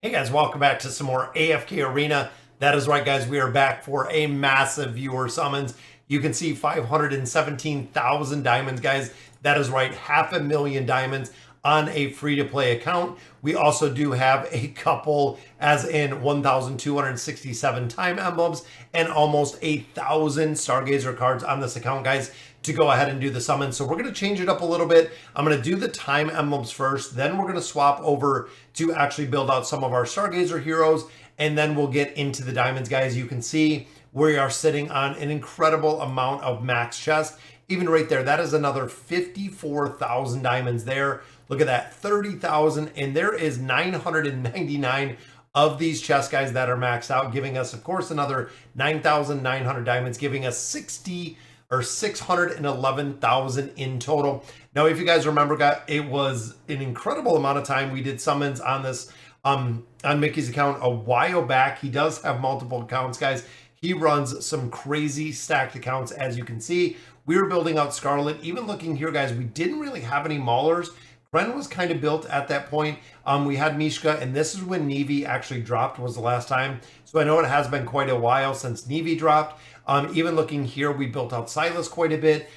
Hey guys, welcome back to some more AFK Arena. That is right, guys. We are back for a massive viewer summons. You can see 517,000 diamonds, guys. That is right, 500,000 diamonds on a free-to-play account. We also do have a couple, as in 1,267 time emblems and almost 1,000 Stargazer cards on this account, guys, to go ahead and do the summon. So we're going to change it up a little bit. I'm going to do the time emblems first, then we're going to swap over to actually build out some of our Stargazer heroes, and then we'll get into the diamonds, guys. You can see we are sitting on an incredible amount of max chest. Even right there, that is another 54,000 diamonds there. Look at that, 30,000, and there is 999 of these chests, guys, that are maxed out, giving us, of course, another 9,900 diamonds, giving us 611,000 in total. Now, if you guys remember, guys, it was an incredible amount of time we did summons on this on Mickey's account a while back. He does have multiple accounts, guys. He runs some crazy stacked accounts, as you can see. We were building out Scarlet. Even looking here, guys, we didn't really have any Maulers. Kren was kind of built at that point. We had Mishka, and this is when Nevi actually dropped, was the last time. So I know it has been quite a while since Nevi dropped. Even looking here, we built out Silas quite a bit.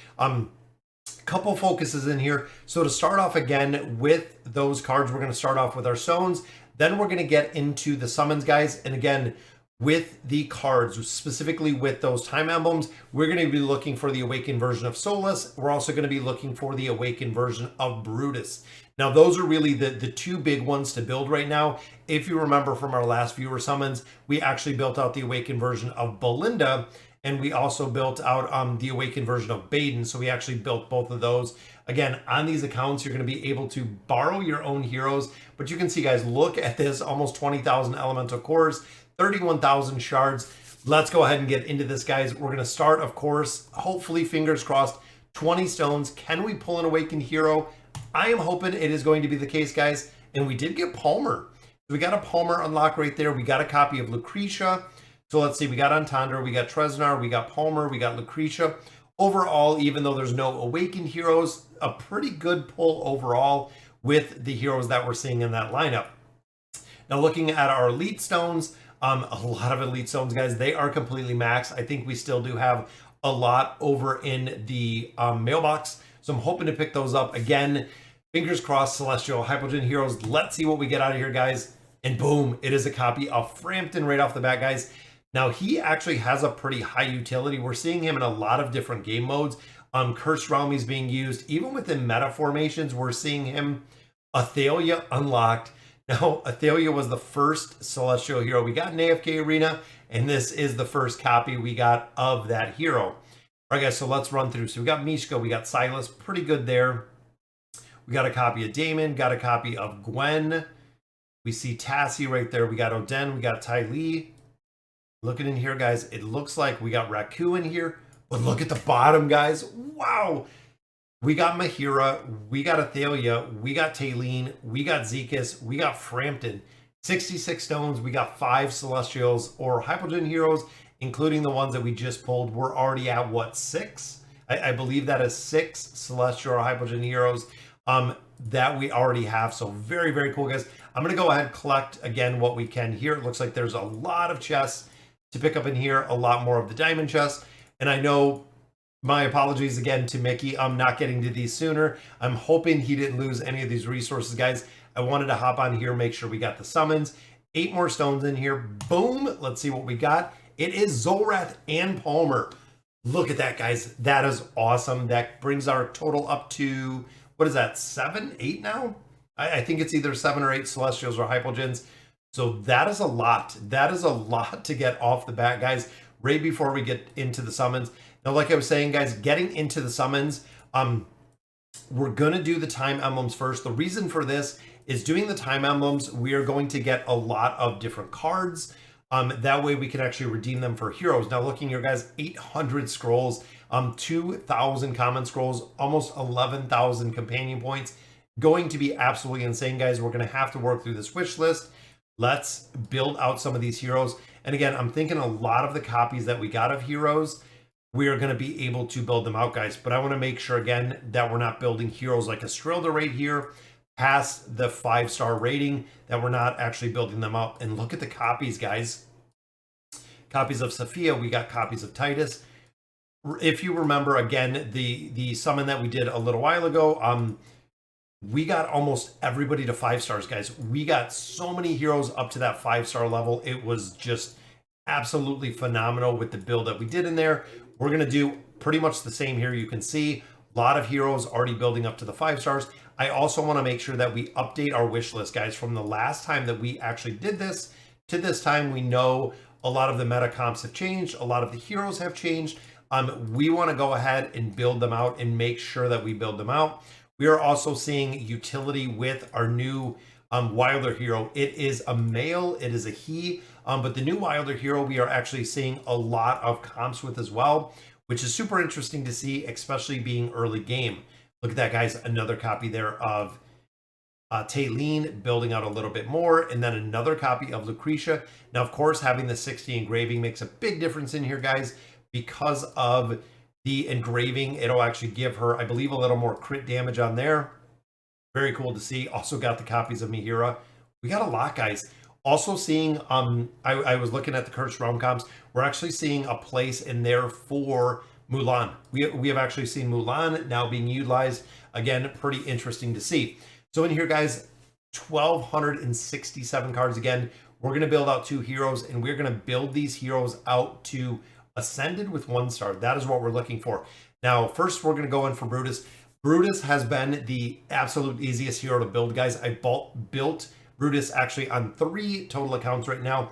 Couple focuses in here. So to start off again with those cards, we're going to start off with our stones. Then we're going to get into the summons, guys. And again, with the cards, specifically with those time emblems, we're going to be looking for the awakened version of Solus. We're also going to be looking for the awakened version of Brutus. Now, those are really the two big ones to build right now. If you remember from our last viewer summons, we actually built out the awakened version of Belinda, and we also built out the awakened version of Baden. So we actually built both of those. Again, on these accounts, you're going to be able to borrow your own heroes. But you can see, guys, look at this, almost 20,000 elemental cores, 31,000 shards. Let's go ahead and get into this, guys. We're going to start, of course, hopefully, fingers crossed, 20 stones. Can we pull an awakened hero? I am hoping it is going to be the case, guys. And we did get Palmer. So we got a Palmer unlock right there. We got a copy of Lucretia. So let's see, we got Antandra, we got Tresnar, we got Palmer, we got Lucretia. Overall, even though there's no awakened heroes, a pretty good pull overall with the heroes that we're seeing in that lineup. Now, looking at our elite stones, a lot of elite stones, guys, they are completely maxed. I think we still do have a lot over in the mailbox. So I'm hoping to pick those up. Again, fingers crossed, Celestial Hypogen heroes. Let's see what we get out of here, guys. And boom, it is a copy of Frampton right off the bat, guys. Now, he actually has a pretty high utility. We're seeing him in a lot of different game modes. Cursed Realm is being used. Even within meta formations, we're seeing him. Athalia unlocked. Now, Athalia was the first Celestial hero we got in AFK Arena, and this is the first copy we got of that hero. All right, guys, so let's run through. So we got Mishka, we got Silas, pretty good there. We got a copy of Damon, got a copy of Gwen. We see Tassie right there. We got Oden, we got Ty Lee. Looking in here, guys, it looks like we got Raku in here, but look at the bottom, guys. Wow. We got Mahira, we got Athalia, we got Taylene, we got Zekas, we got Frampton. 66 stones, we got 5 Celestials or Hypogen heroes, including the ones that we just pulled. We're already at, what, 6? I believe that is 6 Celestial or Hypogen heroes that we already have. So very, very cool, guys. I'm going to go ahead and collect, again, what we can here. It looks like there's a lot of chests to pick up in here, a lot more of the diamond chests. And I know, my apologies again to Mickey, I'm not getting to these sooner. I'm hoping he didn't lose any of these resources, guys. I wanted to hop on here, make sure we got the summons. 8 more stones in here. Boom. Let's see what we got. It is Zolrath and Palmer. Look at that, guys. That is awesome. That brings our total up to, what is that, 7, 8 now? I think it's either 7 or 8 Celestials or Hypogens. So that is a lot. That is a lot to get off the bat, guys, right before we get into the summons. Now, like I was saying, guys, getting into the summons, we're going to do the time emblems first. The reason for this is doing the time emblems, we are going to get a lot of different cards. That way we can actually redeem them for heroes. Now, looking here, guys, 800 scrolls, 2,000 common scrolls, almost 11,000 companion points. Going to be absolutely insane, guys. We're going to have to work through this wish list. Let's build out some of these heroes. And again, I'm thinking a lot of the copies that we got of heroes, we are going to be able to build them out, guys. But I want to make sure, again, that we're not building heroes like Estrilda right here, past the 5-star rating, that we're not actually building them up. And look at the copies, guys. Copies of Sophia, we got copies of Titus. If you remember, again, the summon that we did a little while ago, we got almost everybody to 5 stars, guys. We got so many heroes up to that 5-star level. It was just absolutely phenomenal with the build that we did in there. We're going to do pretty much the same here. You can see a lot of heroes already building up to the 5 stars. I also want to make sure that we update our wish list, guys. From the last time that we actually did this to this time, we know a lot of the meta comps have changed. A lot of the heroes have changed. We want to go ahead and build them out and make sure that we build them out. We are also seeing utility with our new Wilder hero. It is a male, it is a he, but the new Wilder hero we are actually seeing a lot of comps with as well, which is super interesting to see, especially being early game. Look at that, guys. Another copy there of Taylene building out a little bit more, and then another copy of Lucretia. Now, of course, having the 60 engraving makes a big difference in here, guys, because of the engraving. It'll actually give her, I believe, a little more crit damage on there. Very cool to see. Also got the copies of Mihira. We got a lot, guys. Also seeing, I was looking at the Cursed Realm comps. We're actually seeing a place in there for Mulan. We have actually seen Mulan now being utilized. Again, pretty interesting to see. So in here, guys, 1,267 cards again. We're going to build out 2 heroes, and we're going to build these heroes out to Ascended with 1 star. That is what we're looking for. Now, first, we're going to go in for Brutus. Brutus has been the absolute easiest hero to build, guys. I built Brutus actually on 3 total accounts right now.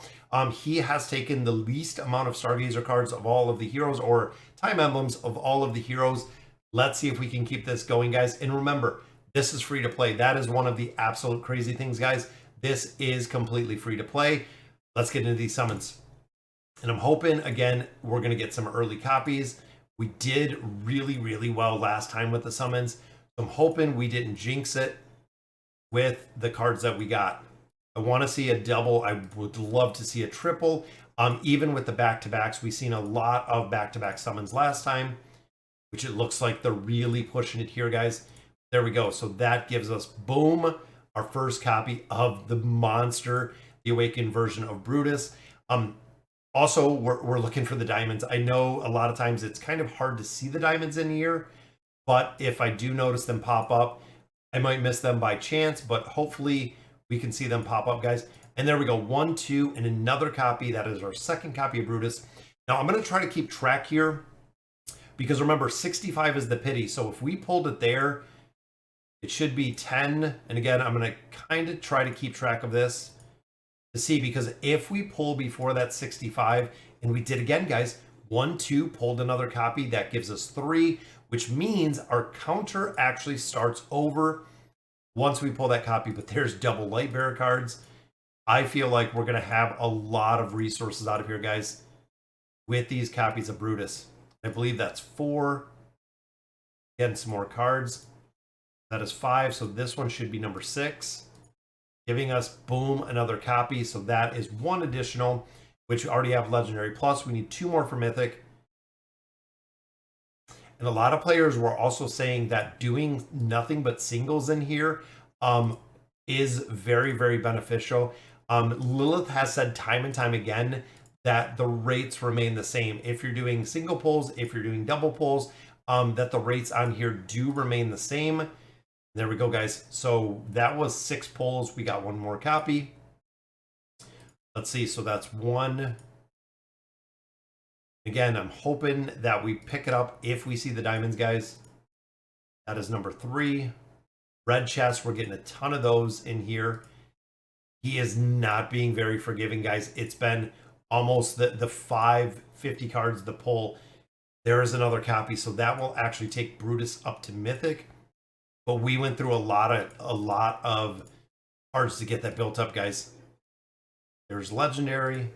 He has taken the least amount of Stargazer cards of all of the heroes, or time emblems of all of the heroes. Let's see if we can keep this going, guys. And remember, this is free to play. That is one of the absolute crazy things, guys. This is completely free to play. Let's get into these summons. And I'm hoping, again, we're going to get some early copies. We did really, really well last time with the summons. So I'm hoping we didn't jinx it with the cards that we got. I want to see a double. I would love to see a triple. Even with the back-to-backs, we've seen a lot of back-to-back summons last time, which it looks like they're really pushing it here, guys. There we go. So that gives us, boom, our first copy of the monster, the awakened version of Brutus. Also, we're looking for the diamonds. I know a lot of times it's kind of hard to see the diamonds in here, but if I do notice them pop up, I might miss them by chance, but hopefully we can see them pop up, guys. And there we go, 1, 2, and another copy. That is our second copy of Brutus. Now, I'm going to try to keep track here, because remember, 65 is the pity. So if we pulled it there, it should be 10. And again, I'm going to kind of try to keep track of this to see, because if we pull before that 65, and we did again, guys, 1, 2, pulled another copy, that gives us 3, which means our counter actually starts over once we pull that copy. But there's double light bearer cards. I feel like we're going to have a lot of resources out of here, guys, with these copies of Brutus. I believe that's 4. Again, some more cards. That is 5. So this one should be number 6. Giving us, boom, another copy. So that is 1 additional, which we already have Legendary Plus. We need 2 more for Mythic. And a lot of players were also saying that doing nothing but singles in here is very, very beneficial. Lilith has said time and time again that the rates remain the same. If you're doing single pulls, if you're doing double pulls, that the rates on here do remain the same. There we go, guys. So that was 6 pulls. We got 1 more copy. Let's see. So that's 1. Again, I'm hoping that we pick it up if we see the diamonds, guys. That is number 3. Red chest. We're getting a ton of those in here. He is not being very forgiving, guys. It's been almost the 550 cards the pull. There is another copy. So that will actually take Brutus up to Mythic. But we went through a lot of cards to get that built up, guys. There's Legendary,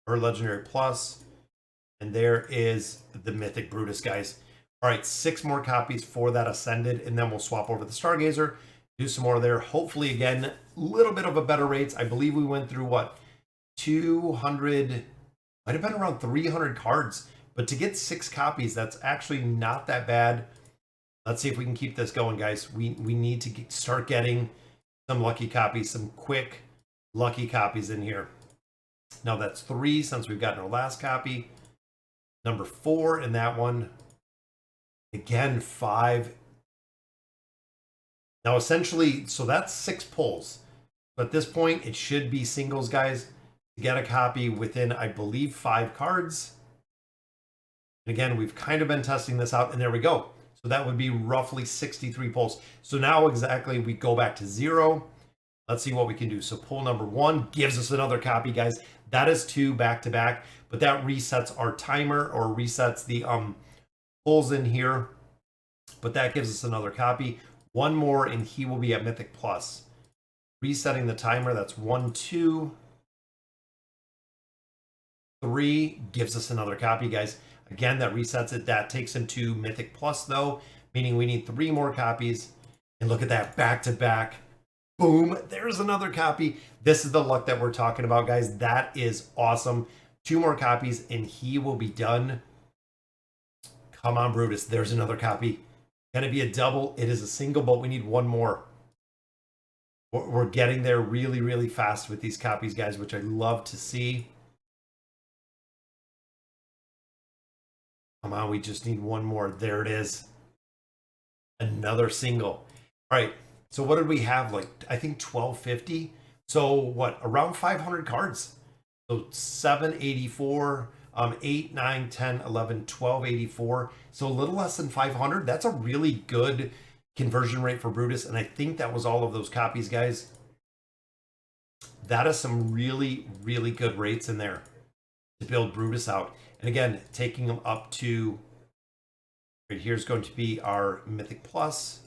or Legendary Plus, and there is the Mythic Brutus, guys. All right, 6 more copies for that Ascended, and then we'll swap over the Stargazer, do some more there. Hopefully, again, a little bit of a better rates. I believe we went through, what, 200, might have been around 300 cards. But to get 6 copies, that's actually not that bad. Let's see if we can keep this going, guys. We need to start getting some lucky copies, some quick lucky copies in here. Now that's 3 since we've gotten our last copy. Number 4 in that one. Again, 5. Now essentially, so that's 6 pulls. But at this point, it should be singles, guys, to get a copy within, I believe, 5 cards. And again, we've kind of been testing this out, and there we go. So that would be roughly 63 pulls. So now exactly we go back to 0. Let's see what we can do. So pull number 1 gives us another copy, guys. That is 2 back to back, but that resets our timer or resets the pulls in here. But that gives us another copy. 1 more and he will be at Mythic Plus. Resetting the timer, that's 1, 2, 3 gives us another copy, guys. Again, that resets it. That takes him to Mythic Plus, though, meaning we need 3 more copies. And look at that, back to back. Boom, there's another copy. This is the luck that we're talking about, guys. That is awesome. 2 more copies, and he will be done. Come on, Brutus. There's another copy. Gonna be a double. It is a single, but we need 1 more. We're getting there really, really fast with these copies, guys, which I love to see. Come on, we just need 1 more. There it is. Another single. All right, so what did we have? Like, I think 1250. So what, around 500 cards. So 784, 8, 9, 10, 11, 1284. So a little less than 500. That's a really good conversion rate for Brutus. And I think that was all of those copies, guys. That is some really, really good rates in there to build Brutus out. And again, taking them up to, right here's going to be our Mythic Plus.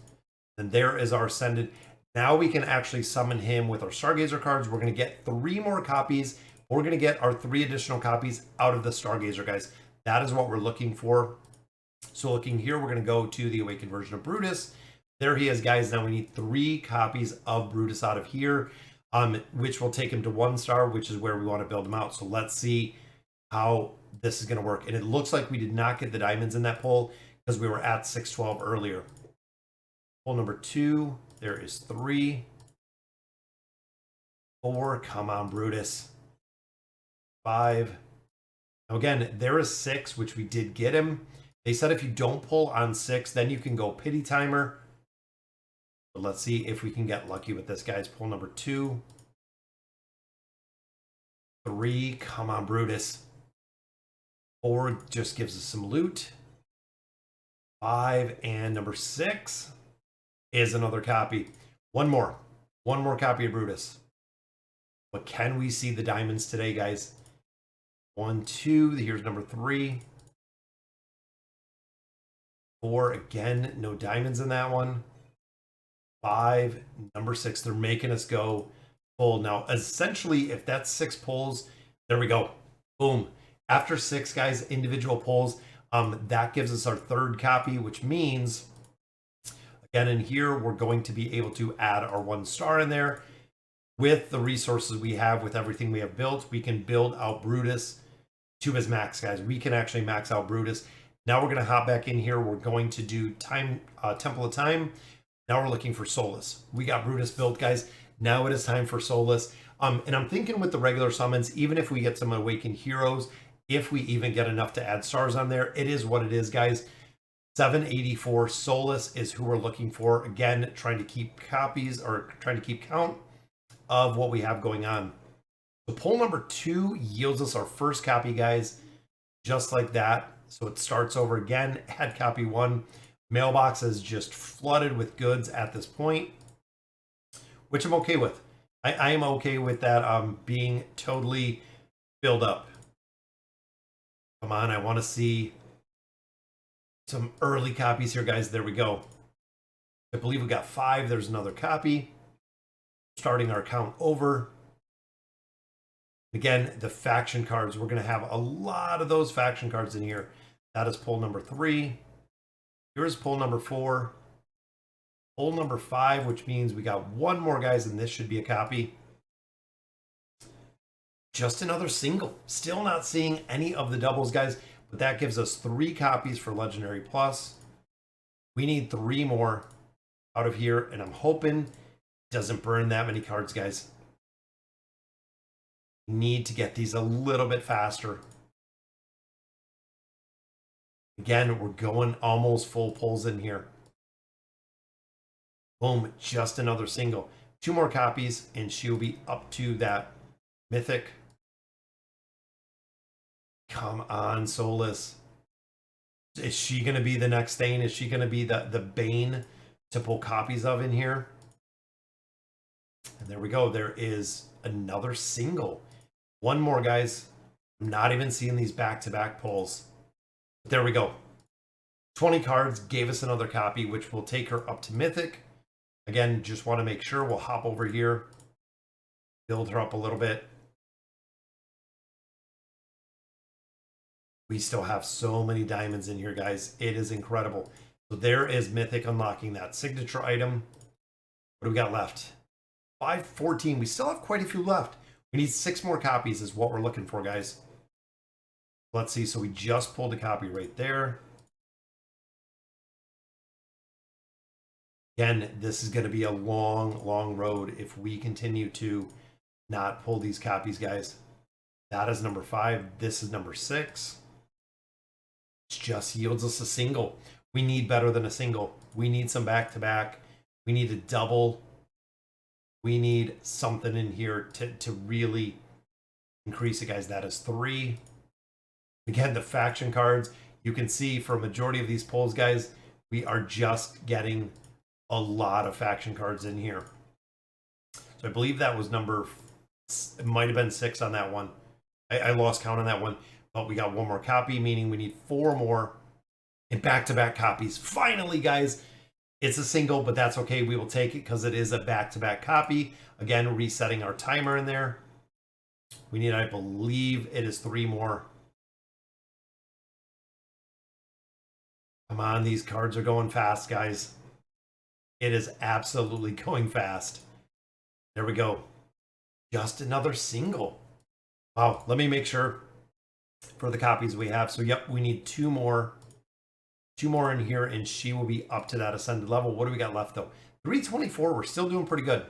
And there is our Ascended. Now we can actually summon him with our Stargazer cards. We're going to get 3 more copies. We're going to get our 3 additional copies out of the Stargazer, guys. That is what we're looking for. So looking here, we're going to go to the Awakened version of Brutus. There he is, guys. Now we need 3 copies of Brutus out of here, which will take him to 1 star, which is where we want to build him out. So let's see how this is going to work. And it looks like we did not get the diamonds in that pull because we were at 612 earlier. Pull number 2, there is 3, 4, come on, Brutus, 5. Now again, there is 6, which we did get him. They said if you don't pull on 6, then you can go pity timer. But let's see if we can get lucky with this, guys. Pull number 2, 3, come on, Brutus. 4 just gives us some loot. 5, and number 6 is another copy. 1 more copy of Brutus. But can we see the diamonds today, guys? 1, 2, here's number 3. 4, again, no diamonds in that one. 5, number 6, they're making us go pull. Now, essentially, if that's 6 pulls, there we go. Boom. After 6, guys, individual pulls, that gives us our 3rd copy, which means, again, in here, we're going to be able to add our 1 star in there. With the resources we have, with everything we have built, we can build out Brutus to his max, guys. We can actually max out Brutus. Now we're going to hop back in here. We're going to do Temple of Time. Now we're looking for Solus. We got Brutus built, guys. Now it is time for Solus. And I'm thinking with the regular summons, even if we get some Awakened Heroes, if we even get enough to add stars on there, it is what it is, guys. 784 Solus is who we're looking for. Again, trying to keep copies or trying to keep count of what we have going on. So pull number 2 yields us our first copy, guys, just like that. So it starts over again. Had copy 1. Mailbox is just flooded with goods at this point, which I'm okay with. I am okay with that being totally filled up. Come on, I want to see some early copies here, guys. There we go. I believe we got 5. There's another copy. Starting our count over. Again, the faction cards, we're going to have a lot of those faction cards in here. That is pull number 3. Here's pull number 4. Pull number 5, which means we got 1 more, guys, and this should be a copy. Just another single. Still not seeing any of the doubles, guys, but that gives us 3 copies for Legendary Plus. We need 3 more out of here, and I'm hoping it doesn't burn that many cards, guys. Need to get these a little bit faster. Again, we're going almost full pulls in here. Boom, just another single. 2 more copies, and she'll be up to that mythic. Come on, Soulless. Is she going to be the next thing? Is she going to be the bane to pull copies of in here? And there we go. There is another single. 1 more, guys. I'm not even seeing these back-to-back pulls. There we go. 20 cards gave us another copy, which will take her up to mythic. Again, just want to make sure. We'll hop over here, build her up a little bit. We still have so many diamonds in here, guys. It is incredible. So there is mythic unlocking that signature item. What do we got left? 514. We still have quite a few left. We need 6 more copies is what we're looking for, guys. Let's see. So we just pulled a copy right there. Again, this is going to be a long, long road if we continue to not pull these copies, guys. That is number 5. This is number 6. It just yields us a single. We need better than a single. We need some back-to-back. We need a double. We need something in here to really increase it, guys. That is 3. Again, the faction cards, you can see for a majority of these pulls, guys, we are just getting a lot of faction cards in here. So I believe that was it might have been 6 on that one. I lost count on that one, but we got 1 more copy, meaning we need 4 more and back-to-back copies. Finally, guys, it's a single, but that's okay. We will take it because it is a back-to-back copy. Again, resetting our timer in there. We need, I believe it is 3 more. Come on, these cards are going fast, guys. It is absolutely going fast. There we go. Just another single. Wow, let me make sure for the copies we have. So, yep, we need 2 more. 2 more in here, and she will be up to that ascended level. What do we got left, though? 324. We're still doing pretty good.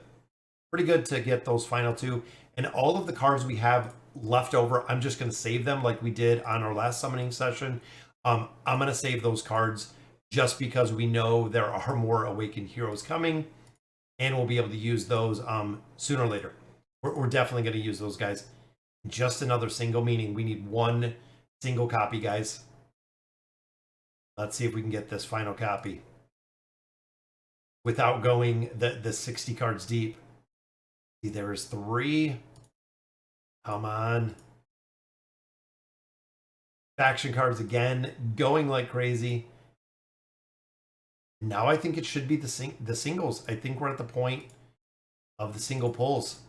Pretty good to get those final 2. And all of the cards we have left over, I'm just going to save them like we did on our last summoning session. I'm going to save those cards just because we know there are more Awakened Heroes coming, and we'll be able to use those sooner or later. We're definitely going to use those, guys. Just another single, meaning we need 1 single copy, guys. Let's see if we can get this final copy without going the 60 cards deep. See, there is 3. Come on. Faction cards again, going like crazy. Now I think it should be the singles. I think we're at the point of the single pulls.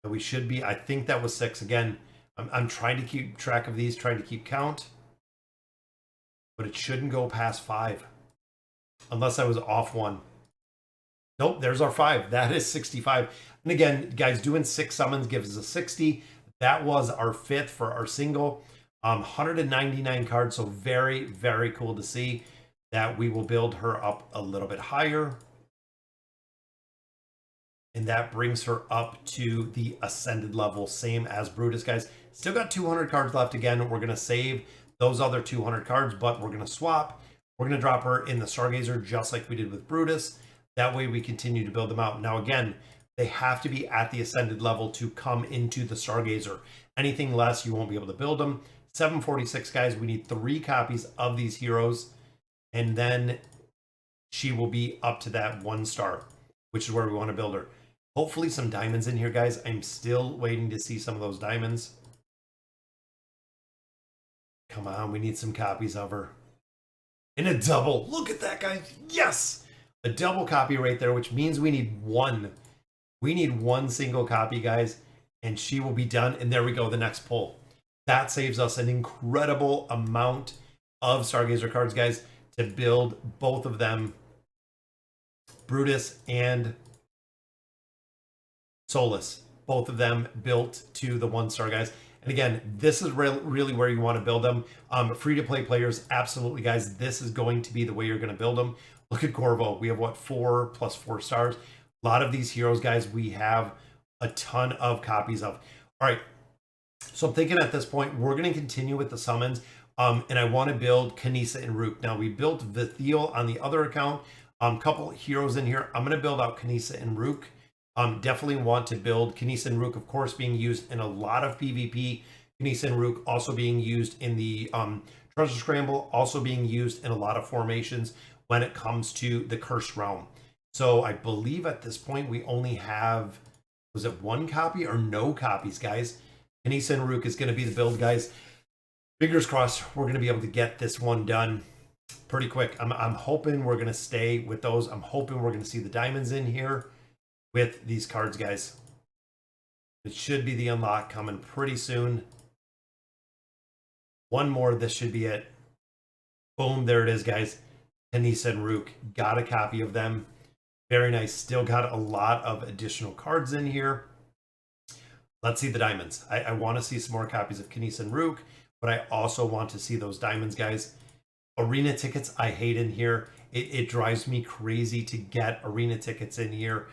that we should be. I think that was 6. Again, I'm trying to keep track of these, trying to keep count. But it shouldn't go past 5. Unless I was off 1. Nope, there's our 5. That is 65. And again, guys, doing 6 summons gives us a 60. That was our 5th for our single. 199 cards, so very, very cool to see that we will build her up a little bit higher. And that brings her up to the ascended level, same as Brutus, guys. Still got 200 cards left. Again, we're going to save those other 200 cards, but we're going to swap. We're going to drop her in the Stargazer just like we did with Brutus. That way we continue to build them out. Now, again, they have to be at the ascended level to come into the Stargazer. Anything less, you won't be able to build them. 746, guys. We need 3 copies of these heroes. And then she will be up to that 1 star, which is where we want to build her. Hopefully some diamonds in here, guys. I'm still waiting to see some of those diamonds. Come on, we need some copies of her. And a double. Look at that, guys. Yes! A double copy right there, which means we need 1. We need 1 single copy, guys. And she will be done. And there we go, the next pull. That saves us an incredible amount of Stargazer cards, guys, to build both of them, Brutus and Solus. Both of them built to the 1 star, guys. And again, this is really where you want to build them. Free-to-play players, absolutely, guys. This is going to be the way you're going to build them. Look at Corvo. We have, what, 4 + 4 stars? A lot of these heroes, guys, we have a ton of copies of. All right, so I'm thinking at this point, we're going to continue with the summons. And I want to build Kanisa and Rook. Now, we built Vithiel on the other account. Couple heroes in here. I'm going to build out Kanisa and Rook. Definitely want to build Kanisa and Rook, of course, being used in a lot of PvP. Kanisa and Rook also being used in the Treasure Scramble, also being used in a lot of formations when it comes to the Cursed Realm. So I believe at this point we only have, was it 1 copy or no copies, guys? Kanisa and Rook is going to be the build, guys. Fingers crossed we're going to be able to get this one done pretty quick. I'm hoping we're going to stay with those. I'm hoping we're going to see the diamonds in here with these cards, guys. It should be the unlock coming pretty soon. One more, this should be it. Boom, there it is, guys. Kanisa and Rook, got a copy of them. Very nice. Still got a lot of additional cards in here. Let's see the diamonds. I want to see some more copies of Kanisa and Rook, but I also want to see those diamonds, guys. Arena tickets, I hate in here. It drives me crazy to get arena tickets in here.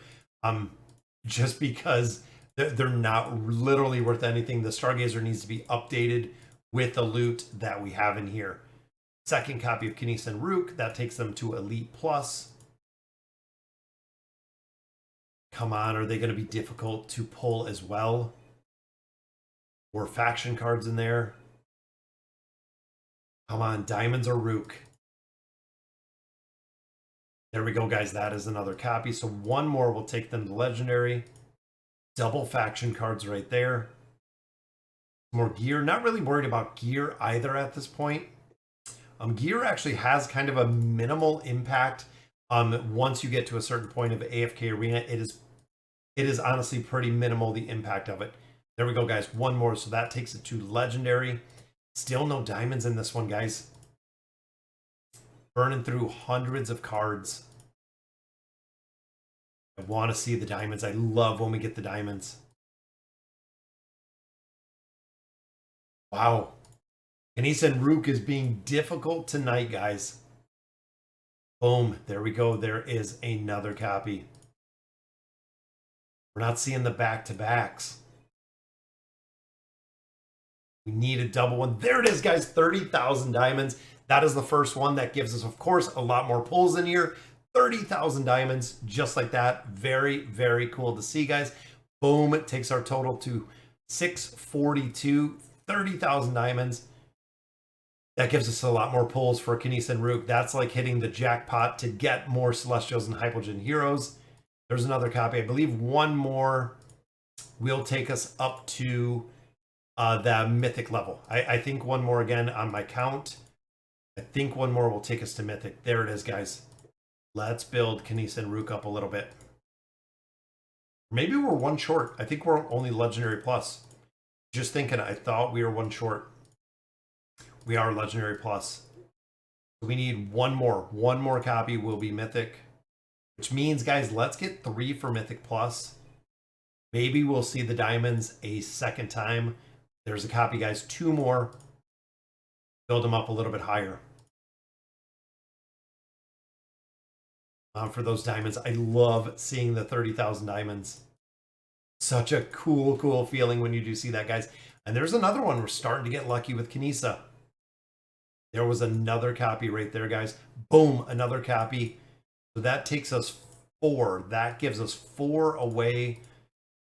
Just because they're not literally worth anything. The Stargazer needs to be updated with the loot that we have in here. Second copy of Kanisa and Rook, that takes them to Elite Plus. Come on, are they going to be difficult to pull as well? Or faction cards in there? Come on, diamonds or Rook. There we go, guys. That is another copy. So one more will take them to Legendary. Double faction cards right there. More gear. Not really worried about gear either at this point. Gear actually has kind of a minimal impact. Once you get to a certain point of AFK Arena, it is honestly pretty minimal, the impact of it. There we go, guys. One more. So that takes it to Legendary. Still no diamonds in this one, guys. Burning through hundreds of cards. I want to see the diamonds. I love when we get the diamonds. Wow. Kanisa and Rook is being difficult tonight, guys. Boom. There we go. There is another copy. We're not seeing the back-to-backs. We need a double one. There it is, guys. 30,000 diamonds. That is the first one. That gives us, of course, a lot more pulls in here. 30,000 diamonds, just like that. Very, very cool to see, guys. Boom. It takes our total to 642. 30,000 diamonds. That gives us a lot more pulls for Kanisa and Rook. That's like hitting the jackpot to get more Celestials and Hypogean heroes. There's another copy. I believe one more will take us up to the mythic level. I think one more again on my count. I think one more will take us to mythic. There it is, guys. Let's build Kanisa and Rook up a little bit. Maybe we're one short. I think we're only Legendary Plus. Just thinking, I thought we were one short. We are Legendary Plus. We need one more. One more copy will be mythic. Which means, guys, let's get 3 for Mythic Plus. Maybe we'll see the diamonds a second time. There's a copy, guys. 2 more. Build them up a little bit higher. For those diamonds, I love seeing the 30,000 diamonds. Such a cool, cool feeling when you do see that, guys. And there's another one. We're starting to get lucky with Kanisa. There was another copy right there, guys. Boom, another copy. So that takes us 4. That gives us 4 away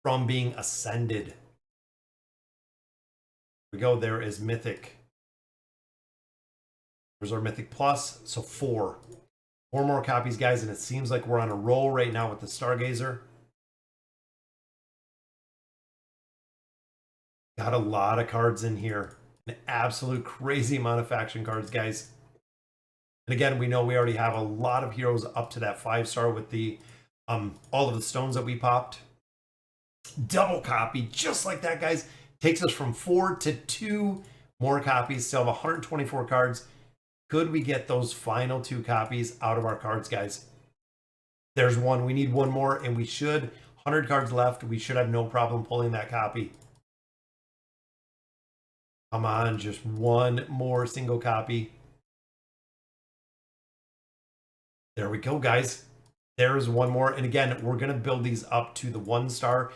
from being ascended. Here we go. There is Mythic. There's our Mythic Plus. So 4. 4 more copies, guys. And it seems like we're on a roll right now with the Stargazer. Got a lot of cards in here. An absolute crazy amount of faction cards, guys. And again, we know we already have a lot of heroes up to that 5-star with the all of the stones that we popped. Double copy, just like that, guys. Takes us from 4 to 2 more copies. Still have 124 cards. Could we get those final 2 copies out of our cards, guys? There's one. We need one more, and we should. 100 cards left. We should have no problem pulling that copy. Come on, just one more single copy. There we go, guys. There's one more. And again, we're going to build these up to the 1-star.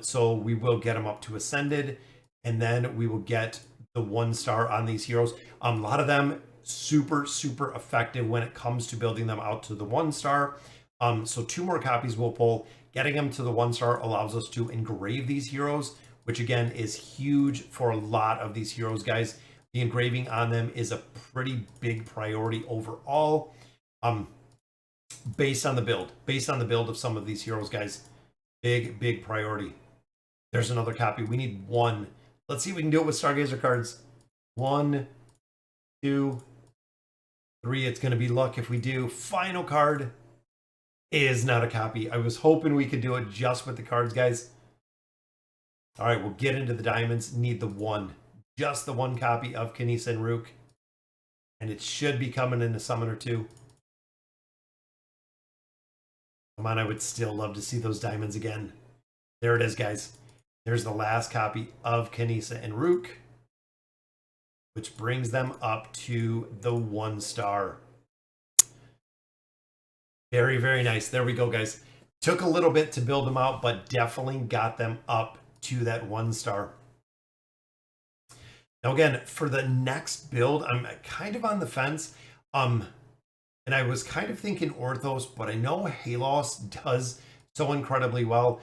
So we will get them up to Ascended, and then we will get the 1-star on these heroes. A lot of them super, super effective when it comes to building them out to the 1-star. So 2 more copies we'll pull. Getting them to the 1-star allows us to engrave these heroes, which again is huge for a lot of these heroes, guys. The engraving on them is a pretty big priority overall. Based on the build of some of these heroes, guys. Big priority. There's another copy. We need 1. Let's see if we can do it with Stargazer cards. 1, 2, 3. It's going to be luck if we do. Final card is not a copy. I was hoping we could do it just with the cards, guys. All right, we'll get into the diamonds. Need the 1. Just the 1 copy of Knisa and Rook. And it should be coming in a summon or 2. Come on, I would still love to see those diamonds again. There it is, guys. There's the last copy of Knisa and Rook, which brings them up to the 1-star. Very nice. There we go, guys. Took a little bit to build them out, but definitely got them up to that 1-star. Now, again, for the next build, I'm kind of on the fence. And I was kind of thinking Orthos, but I know Halos does so incredibly well.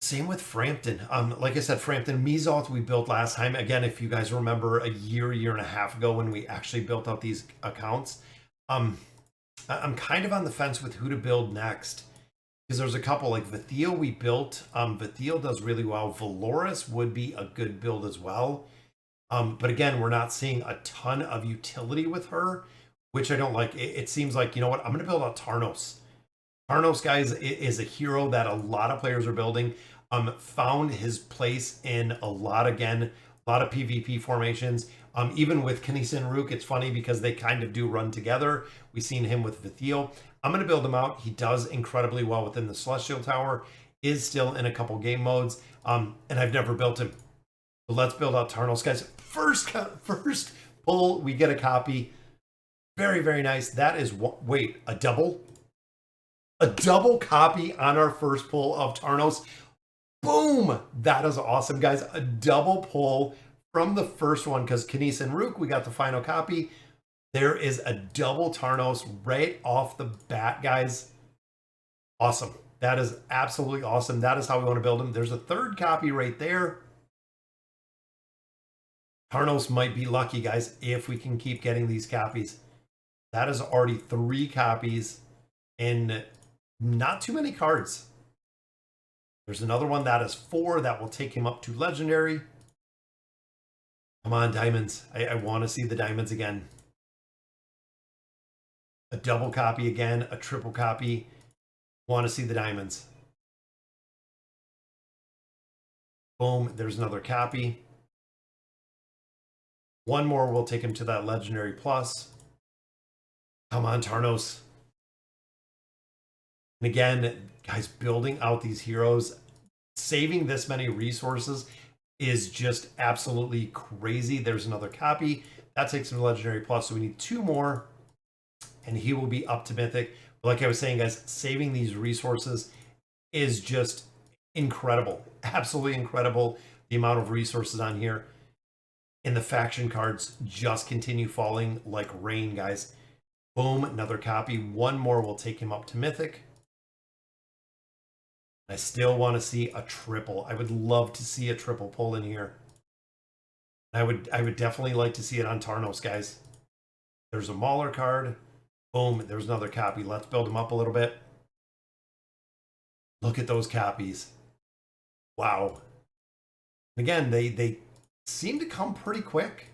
Same with Frampton. Like I said, Frampton, Mizoth we built last time. Again, if you guys remember a year and a half ago when we actually built out these accounts. I'm kind of on the fence with who to build next. Because there's a couple, like Vathiel we built. Vathiel does really well. Valoris would be a good build as well. But again, we're not seeing a ton of utility with her, which I don't like. It seems like, you know what, I'm going to build out Tarnos. Tarnos, guys, is a hero that a lot of players are building. Found his place in a lot of PvP formations. Even with Knisa and Rook, it's funny because they kind of do run together. We've seen him with Vathiel. I'm going to build him out. He does incredibly well within the Celestial Tower, is still in a couple game modes, and I've never built him. So let's build out Tarnos, guys. First pull, we get a copy. Very nice. That is, wait, a double? A double copy on our first pull of Tarnos. Boom! That is awesome, guys. A double pull from the first one, because Knisa and Rook, we got the final copy. There is a double Tarnos right off the bat, guys. Awesome. That is absolutely awesome. That is how we want to build him. There's a third copy right there. Tarnos might be lucky, guys, if we can keep getting these copies. That is already 3 copies in not too many cards. There's another one that is 4 that will take him up to legendary. Come on, diamonds. I want to see the diamonds again. A double copy again, a triple copy. Want to see the diamonds. Boom, there's another copy. One more will take him to that legendary plus. Come on, Tarnos. And again, guys, building out these heroes, saving this many resources is just absolutely crazy. There's another copy. That takes him to legendary plus, so we need 2 more, and he will be up to mythic. But like I was saying, guys, saving these resources is just incredible. Absolutely incredible, the amount of resources on here. And the faction cards just continue falling like rain, guys. Boom, another copy. 1 more will take him up to mythic. I still want to see a triple. I would love to see a triple pull in here. I would definitely like to see it on Tarnos, guys. There's a Mauler card. Boom, there's another copy. Let's build him up a little bit. Look at those copies. Wow. Again, they seem to come pretty quick.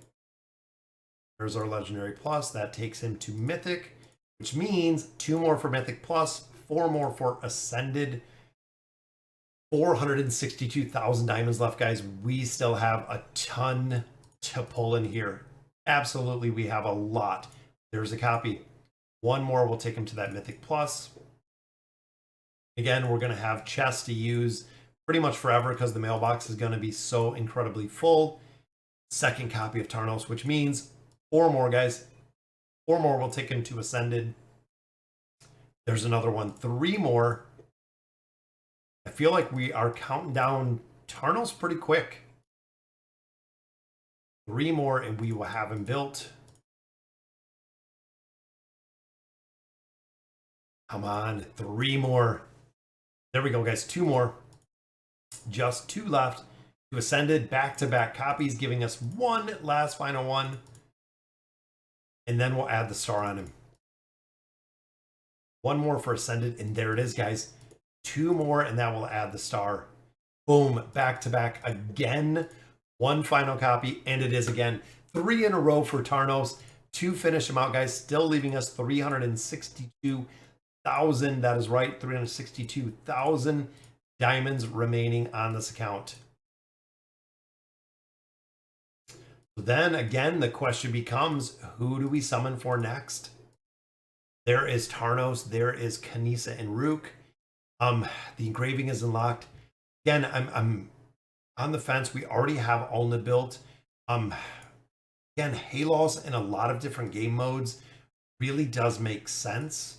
There's our legendary plus. That takes him to mythic, which means 2 more for mythic plus, 4 more for ascended. 462,000 diamonds left, guys. We still have a ton to pull in here. Absolutely, we have a lot. There's a copy. 1 more will take him to that mythic plus. Again, we're going to have chests to use pretty much forever because the mailbox is going to be so incredibly full. Second copy of Tarnos, which means 4 more, guys. 4 more will take him to Ascended. There's another one. 3 more. I feel like we are counting down Tarnos pretty quick. 3 more and we will have him built. Come on, 3 more. There we go, guys. 2 more. Just 2 left. To Ascended, back-to-back copies, giving us 1 last final one. And then we'll add the star on him. 1 more for Ascended, and there it is, guys. 2 more, and that will add the star. Boom, back-to-back again. 1 final copy, and it is again. 3 in a row for Tarnos to finish him out, guys. Still leaving us 362,000. That is right, 362,000 diamonds remaining on this account. So then again, the question becomes, who do we summon for next? There is Tarnos, there is Kanisa and Rook. The engraving is unlocked. Again, I'm on the fence. We already have Ulna built. Again, Halos in a lot of different game modes really does make sense.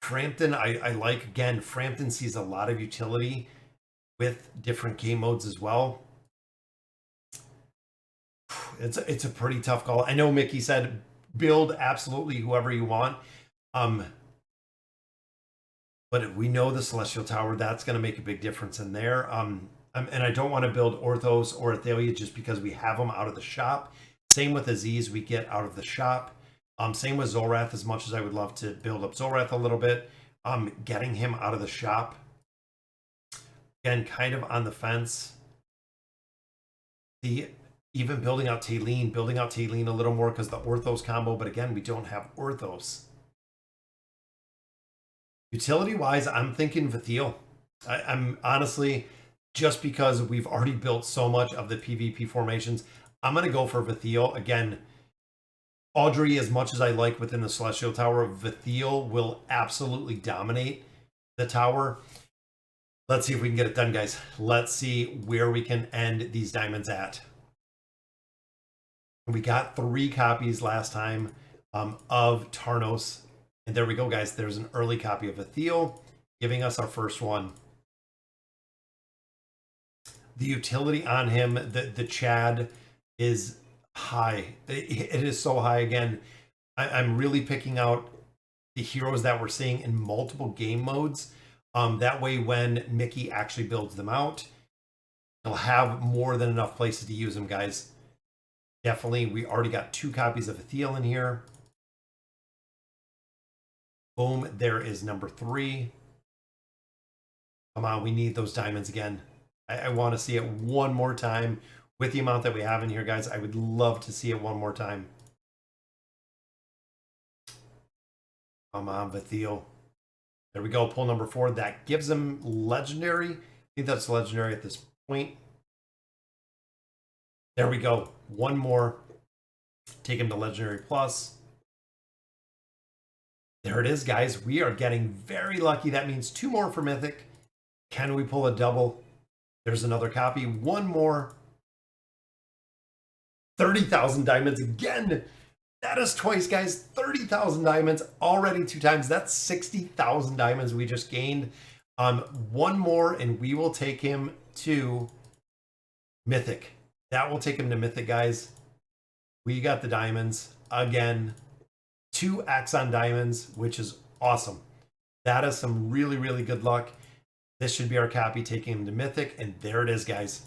Frampton, I like. Again, Frampton sees a lot of utility with different game modes as well. It's a pretty tough call. I know Mickey said build absolutely whoever you want. But we know the Celestial Tower, that's going to make a big difference in there. And I don't want to build Orthos or Athalia just because we have them out of the shop. Same with Aziz, we get out of the shop. Same with Zolrath, as much as I would love to build up Zolrath a little bit. Getting him out of the shop. Again, kind of on the fence. Even building out Taylene a little more because the Orthos combo, but again, we don't have Orthos. Utility-wise, I'm thinking Vathiel. I'm honestly, just because we've already built so much of the PvP formations, I'm going to go for Vathiel. Again, Audrey, as much as I like within the Celestial Tower, Vathiel will absolutely dominate the tower. Let's see if we can get it done, guys. Let's see where we can end these diamonds at. We got 3 copies last time of Tarnos. And there we go, guys. There's an early copy of Vathiel, giving us our first one. The utility on him, the Chad, is high. It is so high. Again, I'm really picking out the heroes that we're seeing in multiple game modes. That way, when Mickey actually builds them out, he'll have more than enough places to use them, guys. Definitely, we already got 2 copies of Vathiel in here. Boom, there is number 3. Come on, we need those diamonds again. I want to see it one more time with the amount that we have in here, guys. I would love to see it one more time. Come on, Vathiel. There we go, pull number 4. That gives him legendary. I think that's legendary at this point. There we go. One more. Take him to legendary plus. There it is, guys. We are getting very lucky. That means 2 more for Mythic. Can we pull a double? There's another copy. 1 more. 30,000 diamonds again. That is twice, guys. 30,000 diamonds already 2 times. That's 60,000 diamonds we just gained. 1 more, and we will take him to Mythic. That will take him to Mythic, guys. We got the diamonds again. 2 Axon diamonds, which is awesome. That is some really, really good luck. This should be our copy taking him to Mythic, and there it is, guys.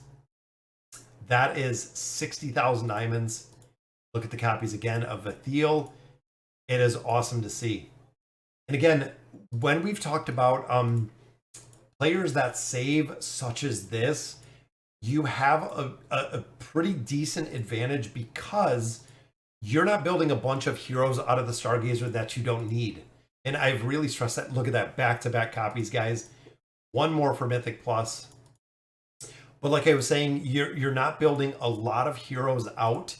That is 60,000 diamonds. Look at the copies again of Vathiel. It is awesome to see. And again, when we've talked about players that save such as this, you have a pretty decent advantage because you're not building a bunch of heroes out of the Stargazer that you don't need. And I've really stressed that. Look at that, back-to-back copies, guys. 1 more for Mythic Plus. But like I was saying, you're not building a lot of heroes out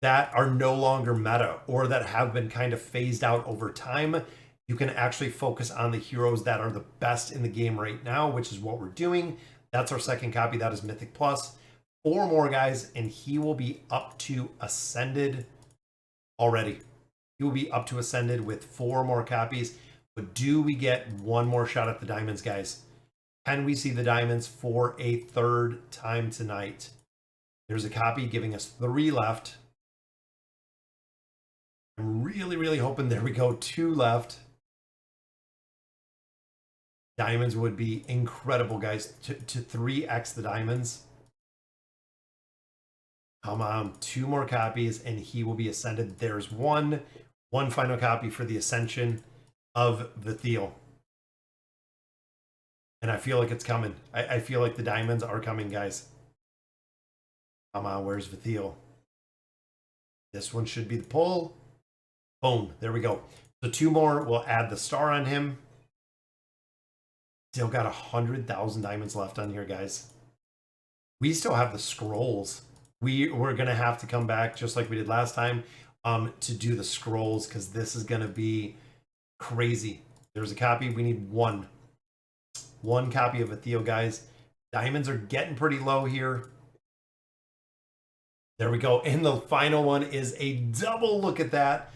that are no longer meta or that have been kind of phased out over time. You can actually focus on the heroes that are the best in the game right now, which is what we're doing. That's our second copy. That is Mythic Plus. 4 more, guys, and he will be up to Ascended already. He will be up to Ascended with 4 more copies. But do we get one more shot at the diamonds, guys? Can we see the diamonds for a third time tonight? There's a copy giving us 3 left. I'm really, really hoping, there we go, 2 left. Diamonds would be incredible, guys, to 3x the diamonds. Come on, 2 more copies and he will be Ascended. There's one final copy for the Ascension of Vithiel. And I feel like it's coming. I feel like the diamonds are coming, guys. Come on, where's Vithiel? This one should be the pull. Boom, there we go. So 2 more, we'll add the star on him. Still got 100,000 diamonds left on here, guys. We still have the scrolls. We're gonna have to come back just like we did last time to do the scrolls, because this is gonna be crazy. There's a copy. We need one copy of Vithiel, guys. Diamonds are getting pretty low here. There we go. And the final one is a double. Look at that.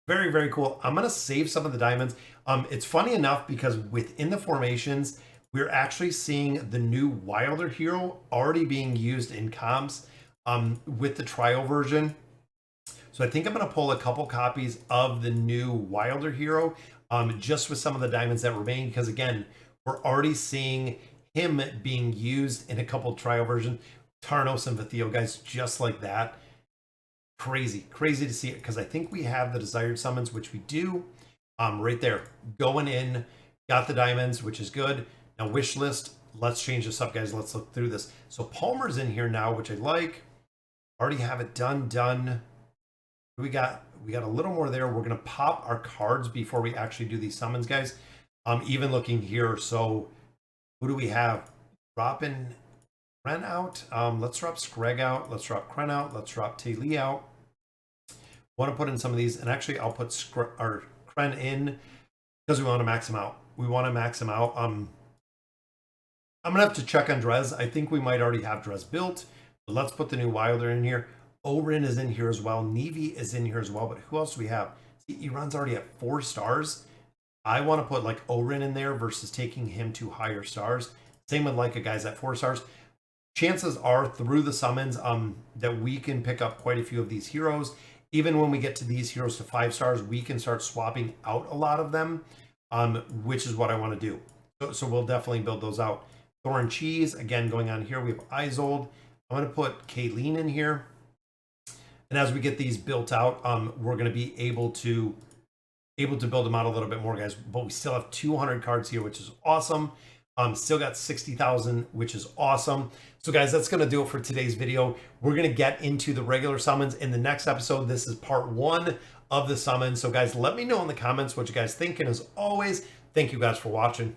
Very, very cool. I'm going to save some of the diamonds. It's funny enough because within the formations, we're actually seeing the new Wilder hero already being used in comps with the trial version. So I think I'm going to pull a couple copies of the new Wilder hero just with some of the diamonds that remain, because again, we're already seeing him being used in a couple trial versions. Tarnos and Vithiel, guys, just like that. Crazy to see it, because I think we have the desired summons, which we do. Right there, going in, got the diamonds, which is good. Now wish list, let's change this up, guys. Let's look through this. So Palmer's in here now, which I like. Already have it done. We got a little more there. We're gonna pop our cards before we actually do these summons, guys. Even looking here, so who do we have? Dropping Kren out. Let's drop Screg out. Let's drop Kren out. Let's drop Taili out. Want to put in some of these, and actually I'll put Kren in because we want to max him out. I'm gonna have to check on Drez. I think we might already have Drez built, but let's put the new Wilder in here. Orin is in here as well. Nevi is in here as well, but who else do we have? See, Iran's already at 4 stars. I want to put like Orin in there versus taking him to higher stars. Same with like a guy's at 4 stars. Chances are through the summons that we can pick up quite a few of these heroes. Even when we get to these heroes to 5 stars, we can start swapping out a lot of them, which is what I want to do. So we'll definitely build those out. Thorin Cheese, again, going on here, we have Isolde. I'm going to put Kayleen in here. And as we get these built out, we're going to be able to build them out a little bit more, guys. But we still have 200 cards here, which is awesome. Still got 60,000, which is awesome. So guys, that's going to do it for today's video. We're going to get into the regular summons in the next episode. This is part 1 of the summons. So guys, let me know in the comments what you guys think. And as always, thank you guys for watching.